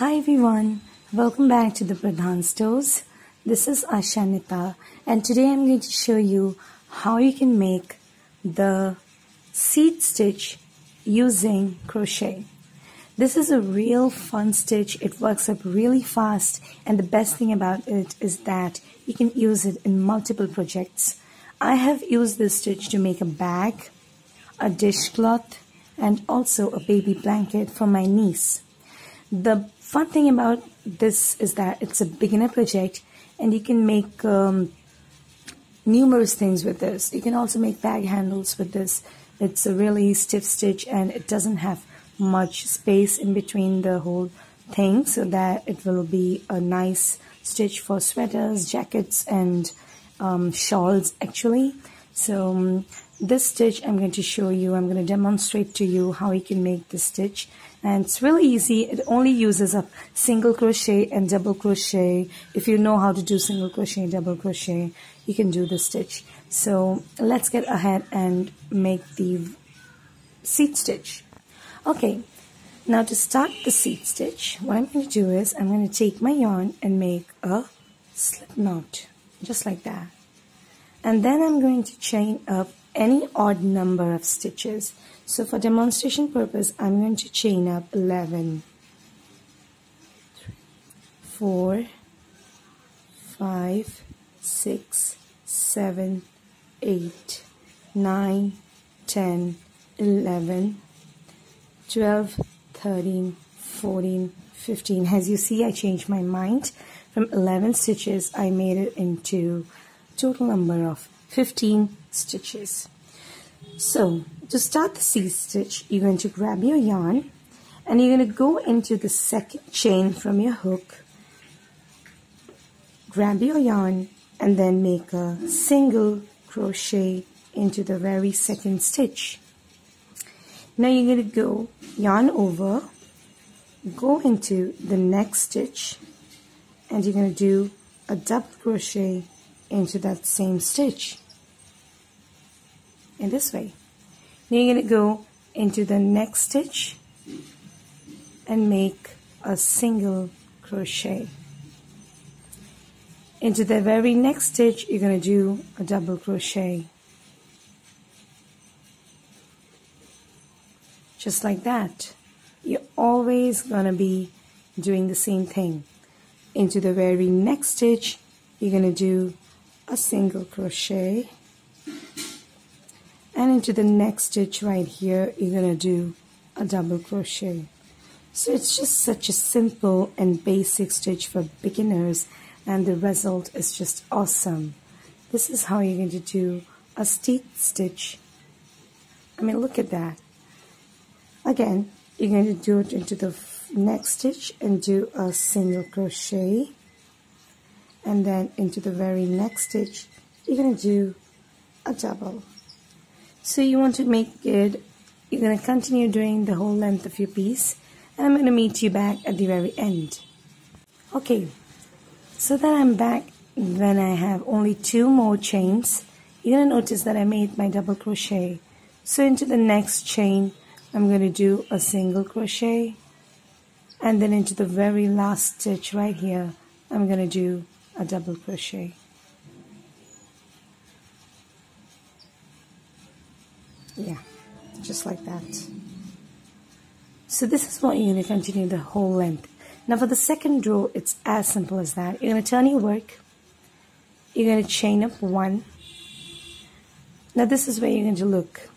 Hi everyone, welcome back to the Pradhan stores. This is Ashannita and today I'm going to show you how you can make the seed stitch using crochet. This is a real fun stitch. It works up really fast and the best thing about it is that you can use it in multiple projects. I have used this stitch to make a bag, a dishcloth and also a baby blanket for my niece. The fun thing about this is that it's a beginner project and you can make numerous things with this. You can also make bag handles with this. It's a really stiff stitch and it doesn't have much space in between the whole thing, so that it will be a nice stitch for sweaters, jackets and shawls actually. So this stitch I'm going to show you, I'm going to demonstrate to you how you can make this stitch, and it's really easy. It only uses a single crochet and double crochet. If you know how to do single crochet and double crochet, you can do this stitch. So let's get ahead and make the seed stitch. Okay, now to start the seed stitch, what I'm going to do is I'm going to take my yarn and make a slip knot just like that, and then I'm going to chain up any odd number of stitches. So for demonstration purpose, I'm going to chain up 11, 4, 5, 6, 7, 8, 9, 10, 11, 12, 13, 14, 15. As you see, I changed my mind. From 11 stitches, I made it into total number of 15 stitches. So to start the seed stitch, you're going to grab your yarn and you're going to go into the second chain from your hook, grab your yarn and then make a single crochet into the very second stitch. Now you're going to go yarn over, go into the next stitch and you're going to do a double crochet into that same stitch in this way. Now you're going to go into the next stitch and make a single crochet. Into the very next stitch you're going to do a double crochet just like that. You're always going to be doing the same thing. Into the very next stitch you're going to do a single crochet, and into the next stitch right here you're going to do a double crochet. So it's just such a simple and basic stitch for beginners and the result is just awesome. This is how you're going to do a seed stitch. I mean, look at that. Again, you're going to do it into the next stitch and do a single crochet, and then into the very next stitch you're going to do a double. So you want to make it, you're going to continue doing the whole length of your piece, and I'm going to meet you back at the very end. Okay, so then I'm back when I have only 2 more chains. You're going to notice that I made my double crochet. So into the next chain I'm going to do a single crochet, and then into the very last stitch right here I'm going to do a double crochet. Yeah, just like that. So this is what you're going to continue the whole length. Now for the second row, it's as simple as that. You're going to turn your work, you're going to chain up 1. Now this is where you're going to look.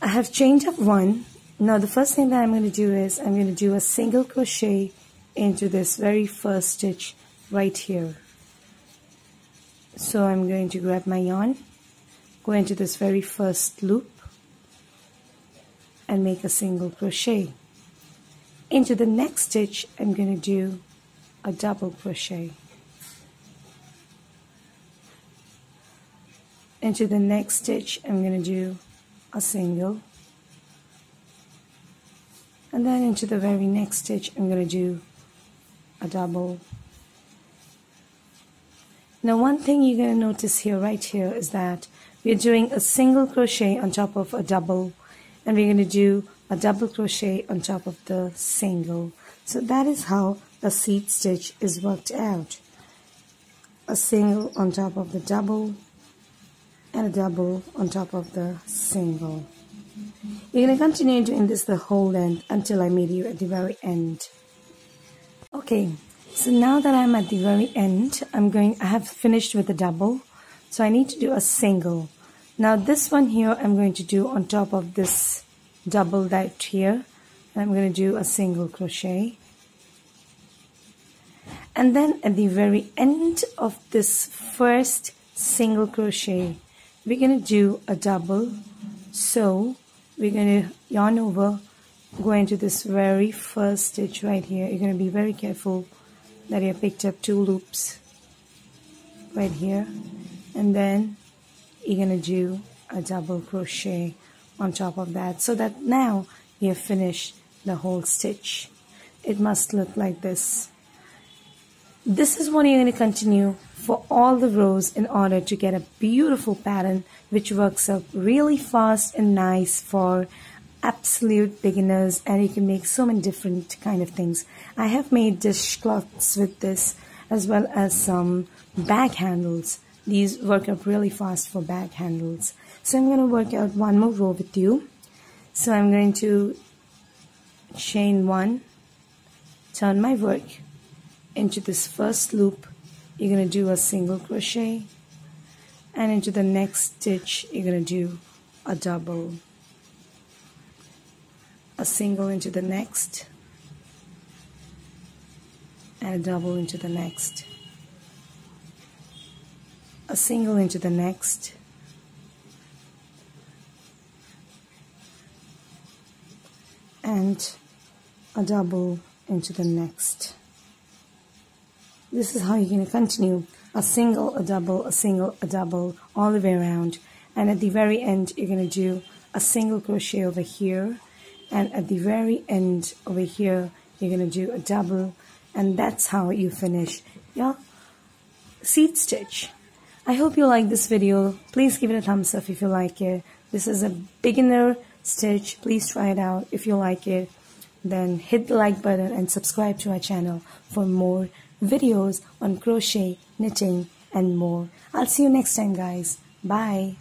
I have chained up 1. Now the first thing that I'm going to do is I'm going to do a single crochet into this very first stitch right here. So I'm going to grab my yarn, go into this very first loop and make a single crochet. Into the next stitch I'm going to do a double crochet. Into the next stitch I'm going to do a single, and then into the very next stitch I'm going to do a double. Now one thing you're going to notice here, right here, is that we're doing a single crochet on top of a double and we're going to do a double crochet on top of the single. So that is how a seed stitch is worked out. A single on top of the double and a double on top of the single. You're going to continue doing this the whole length until I meet you at the very end. Okay, so now that I'm at the very end, I have finished with the double, so I need to do a single. Now this one here I'm going to do on top of this double right here. I'm going to do a single crochet. And then at the very end of this first single crochet, we're going to do a double. So we're going to yarn over, go into this very first stitch right here. You're going to be very careful that you picked up 2 loops right here, and then you're going to do a double crochet on top of that, so that now you have finished the whole stitch. It must look like this. This is what you're going to continue for all the rows in order to get a beautiful pattern which works up really fast and nice for absolute beginners, and you can make so many different kind of things. I have made dishcloths with this, as well as some bag handles. These work up really fast for bag handles. So I'm going to work out one more row with you. So I'm going to chain 1, turn my work into this first loop. You're going to do a single crochet, and into the next stitch you're going to do a double, a single into the next, and a double into the next, a single into the next, and a double into the next. This is how you're going to continue: a single, a double, a single, a double, all the way around. And at the very end, you're going to do a single crochet over here, and at the very end over here, you're going to do a double, and that's how you finish your seed stitch. I hope you like this video. Please give it a thumbs up if you like it. This is a beginner stitch. Please try it out. If you like it, then hit the like button and subscribe to our channel for more videos on crochet, knitting, and more. I'll see you next time, guys. Bye.